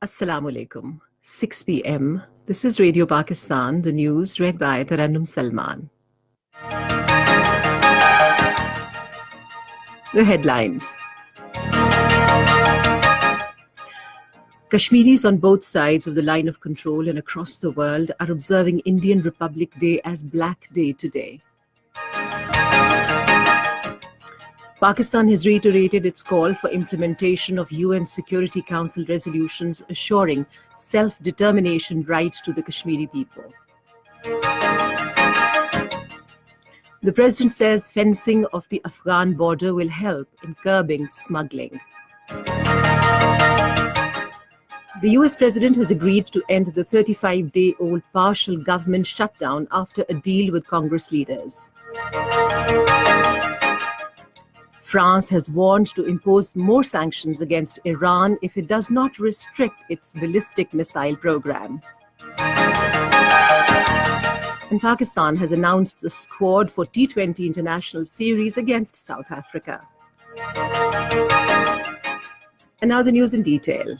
Assalamu alaikum. 6 p.m. This is Radio Pakistan, the news read by Tarannum Salman. The headlines. Kashmiris on both sides of the line of control and across the world are observing Indian Republic Day as Black Day today. Pakistan has reiterated its call for implementation of UN Security Council resolutions assuring self-determination right to the Kashmiri people. The president says fencing of the Afghan border will help in curbing smuggling. The US president has agreed to end the 35-day-old partial government shutdown after a deal with Congress leaders. France has warned to impose more sanctions against Iran if it does not restrict its ballistic missile program. And Pakistan has announced the squad for T20 international series against South Africa. And now the news in detail.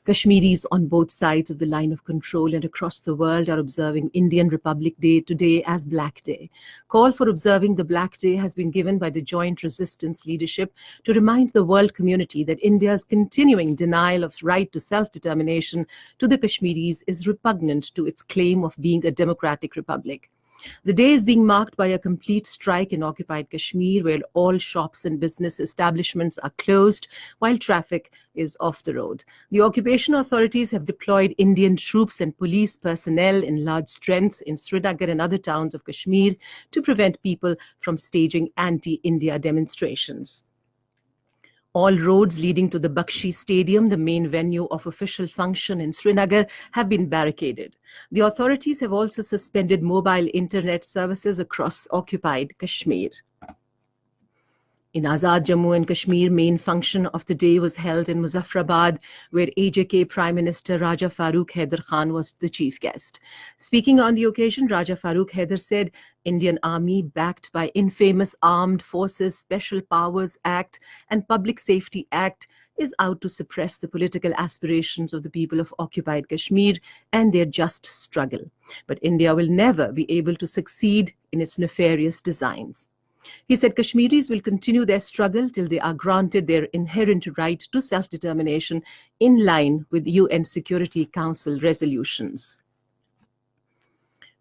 Kashmiris on both sides of the line of control and across the world are observing Indian Republic Day today as Black Day. Call for observing the Black Day has been given by the Joint Resistance Leadership to remind the world community that India's continuing denial of right to self-determination to the Kashmiris is repugnant to its claim of being a democratic republic. The day is being marked by a complete strike in occupied Kashmir, where all shops and business establishments are closed while traffic is off the road. The occupation authorities have deployed Indian troops and police personnel in large strength in Srinagar and other towns of Kashmir to prevent people from staging anti-India demonstrations. All roads leading to the Bakshi Stadium, the main venue of official function in Srinagar, have been barricaded. The authorities have also suspended mobile internet services across occupied Kashmir. In Azad Jammu and Kashmir, main function of the day was held in Muzaffarabad, where AJK Prime Minister Raja Farooq Haider Khan was the chief guest. Speaking on the occasion, Raja Farooq Haider said, Indian Army, backed by infamous Armed Forces Special Powers Act and Public Safety Act, is out to suppress the political aspirations of the people of occupied Kashmir and their just struggle. But India will never be able to succeed in its nefarious designs. He said Kashmiris will continue their struggle till they are granted their inherent right to self-determination in line with UN Security Council resolutions.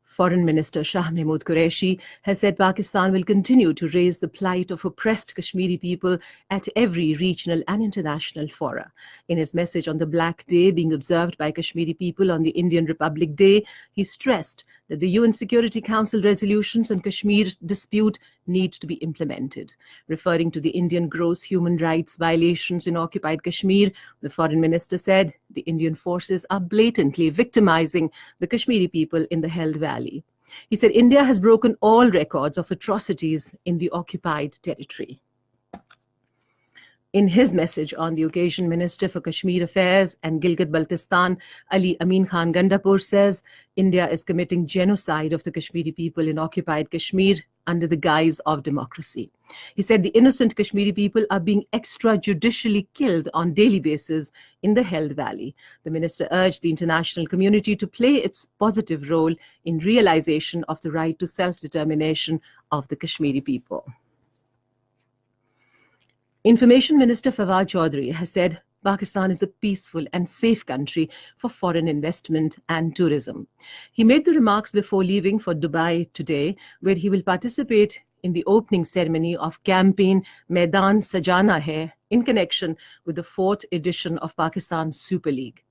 Foreign Minister Shah Mahmood Qureshi has said Pakistan will continue to raise the plight of oppressed Kashmiri people at every regional and international fora. In his message on the Black Day being observed by Kashmiri people on the Indian Republic Day, he stressed that the UN Security Council resolutions on Kashmir's dispute need to be implemented. Referring to the Indian gross human rights violations in occupied Kashmir, the foreign minister said the Indian forces are blatantly victimizing the Kashmiri people in the held valley. He said India has broken all records of atrocities in the occupied territory. In his message on the occasion, Minister for Kashmir Affairs and Gilgit-Baltistan, Ali Amin Khan Gandapur, says India is committing genocide of the Kashmiri people in occupied Kashmir under the guise of democracy. He said the innocent Kashmiri people are being extrajudicially killed on daily basis in the held valley. The minister urged the international community to play its positive role in realization of the right to self-determination of the Kashmiri people. Information Minister Fawad Chaudhry has said Pakistan is a peaceful and safe country for foreign investment and tourism. He made the remarks before leaving for Dubai today, where he will participate in the opening ceremony of campaign Maidan Sajana Hai in connection with the 4th edition of Pakistan Super League.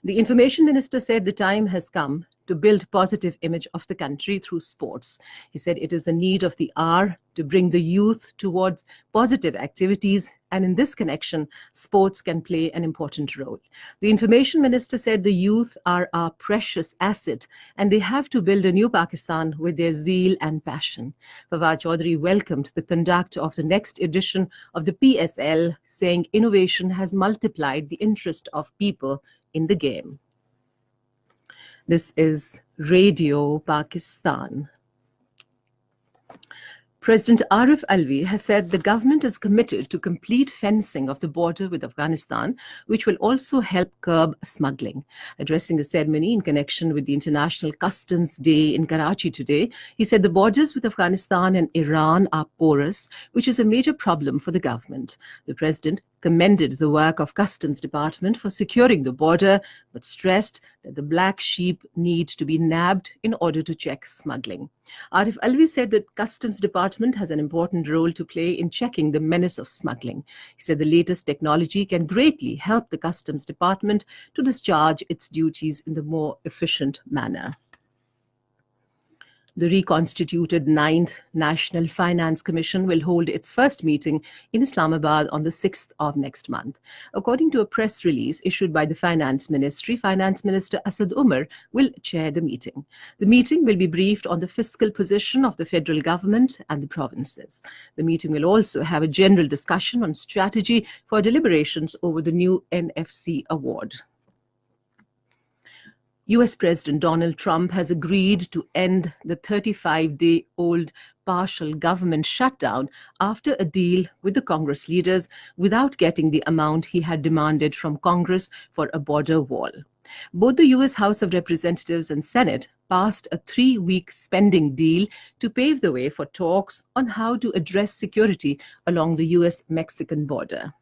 The Information Minister said the time has come to build positive image of the country through sports. He said it is the need of the hour to bring the youth towards positive activities, and in this connection, sports can play an important role. The Information Minister said the youth are our precious asset and they have to build a new Pakistan with their zeal and passion. Fawad Chaudhry welcomed the conduct of the next edition of the PSL, saying innovation has multiplied the interest of people in the game. This is Radio Pakistan. President Arif Alvi has said the government is committed to complete fencing of the border with Afghanistan, which will also help curb smuggling. Addressing the ceremony in connection with the International Customs Day in Karachi today, he said the borders with Afghanistan and Iran are porous, which is a major problem for the government. The president commended the work of Customs Department for securing the border, but stressed that the black sheep need to be nabbed in order to check smuggling. Arif Alvi said that Customs Department has an important role to play in checking the menace of smuggling. He said the latest technology can greatly help the Customs Department to discharge its duties in the more efficient manner. The reconstituted 9th National Finance Commission will hold its first meeting in Islamabad on the 6th of next month. According to a press release issued by the Finance Ministry, Finance Minister Asad Umar will chair the meeting. The meeting will be briefed on the fiscal position of the federal government and the provinces. The meeting will also have a general discussion on strategy for deliberations over the new NFC award. US President Donald Trump has agreed to end the 35-day-old partial government shutdown after a deal with the Congress leaders without getting the amount he had demanded from Congress for a border wall. Both the US House of Representatives and Senate passed a 3-week spending deal to pave the way for talks on how to address security along the US-Mexican border.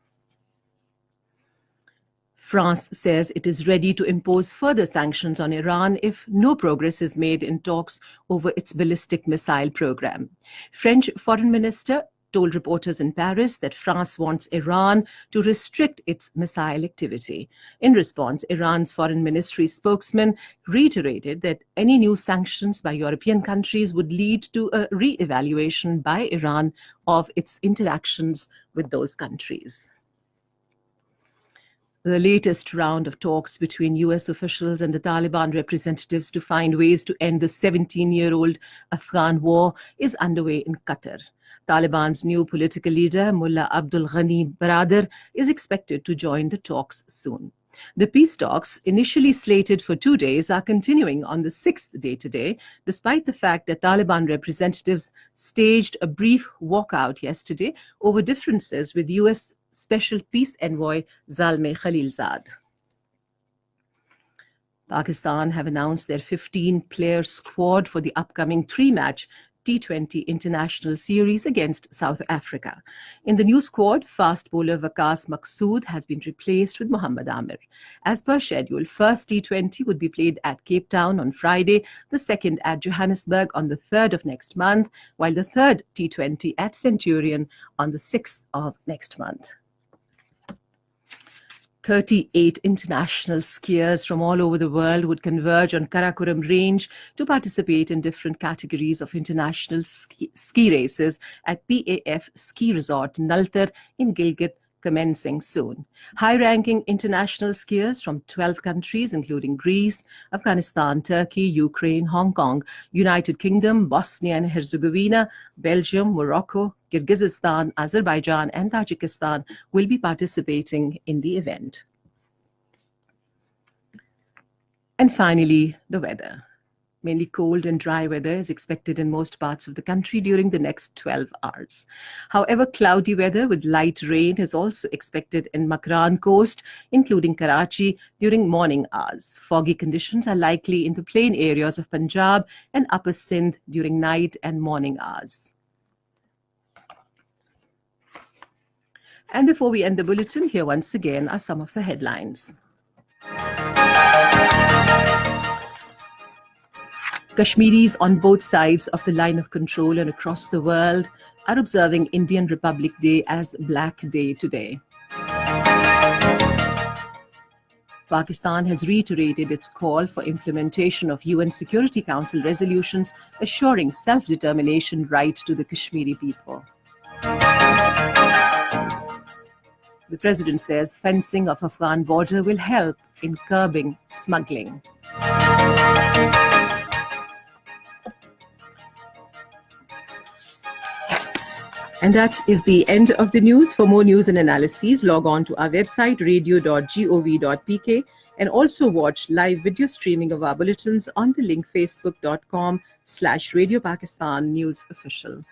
France says it is ready to impose further sanctions on Iran if no progress is made in talks over its ballistic missile program. French Foreign Minister told reporters in Paris that France wants Iran to restrict its missile activity. In response, Iran's foreign ministry spokesman reiterated that any new sanctions by European countries would lead to a re-evaluation by Iran of its interactions with those countries. The latest round of talks between US officials and the Taliban representatives to find ways to end the 17-year-old Afghan war is underway in Qatar. Taliban's new political leader, Mullah Abdul Ghani Baradar, is expected to join the talks soon. The peace talks, initially slated for 2 days, are continuing on the 6th day today, despite the fact that Taliban representatives staged a brief walkout yesterday over differences with US Special Peace Envoy Zalmay Khalilzad. Pakistan have announced their 15-player squad for the upcoming 3-match T20 International Series against South Africa. In the new squad, fast bowler Waqas Maqsood has been replaced with Mohammad Amir. As per schedule, first T20 would be played at Cape Town on Friday, the second at Johannesburg on the 3rd of next month, while the third T20 at Centurion on the 6th of next month. 38 international skiers from all over the world would converge on Karakoram Range to participate in different categories of international ski races at PAF Ski Resort Naltar in Gilgit, commencing soon. High-ranking international skiers from 12 countries, including Greece, Afghanistan, Turkey, Ukraine, Hong Kong, United Kingdom, Bosnia and Herzegovina, Belgium, Morocco, Kyrgyzstan, Azerbaijan, and Tajikistan will be participating in the event. And finally, the weather. Mainly cold and dry weather is expected in most parts of the country during the next 12 hours. However, cloudy weather with light rain is also expected in Makran Coast, including Karachi, during morning hours. Foggy conditions are likely in the plain areas of Punjab and Upper Sindh during night and morning hours. And before we end the bulletin, here once again are some of the headlines. Kashmiris on both sides of the line of control and across the world are observing Indian Republic Day as Black Day today. Pakistan has reiterated its call for implementation of UN Security Council resolutions assuring self-determination right to the Kashmiri people. The president says fencing of Afghan border will help in curbing smuggling. And that is the end of the news. For more news and analyses, log on to our website, radio.gov.pk, and also watch live video streaming of our bulletins on the link facebook.com/Radio Pakistan News Official.